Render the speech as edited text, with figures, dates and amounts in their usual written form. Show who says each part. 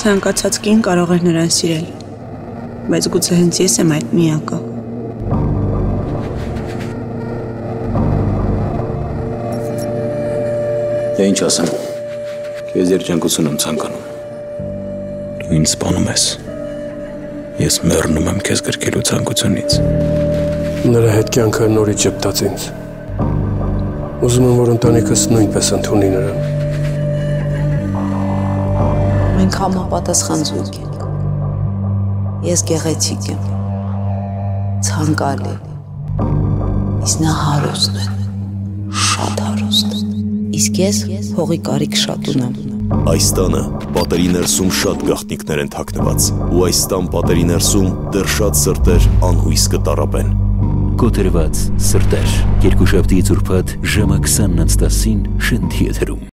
Speaker 1: Ցանկացած կին կարող էր նրան սիրել, բայց գուցե հենց ես եմ այդ միակը։
Speaker 2: Դե ինչ ասեմ, քեզ երջանկություն եմ ցանկանում։ Դու ինձ սպանում ես, ես մեռնում եմ քեզ գրկելու ցանկությունից։
Speaker 3: Նրա հետ կյանքը նորից ժպտաց ինձ։ Ուզում եմ, որ ընտանիքս նույնպես ընդունի նրան։
Speaker 4: Մենք համապատասխան զույգ ենք։ Ես գեղեցիկ եմ, ցանկալի, իսկ նա հարուստ է, շատ հարուստ։ Իսկ ես հողի կարիք շատ ունեմ։
Speaker 5: Այս տանը պատերի ներսում շատ գաղտնիքներ են թաքնված, ու այս տան պատերի ներսում դեռ շատ սրտեր անհույս կտառապեն։
Speaker 6: Կոտրված սրտեր, երկուշաբթի ցուրփաթ ժամը 20:10-ին Շնթի եթերում։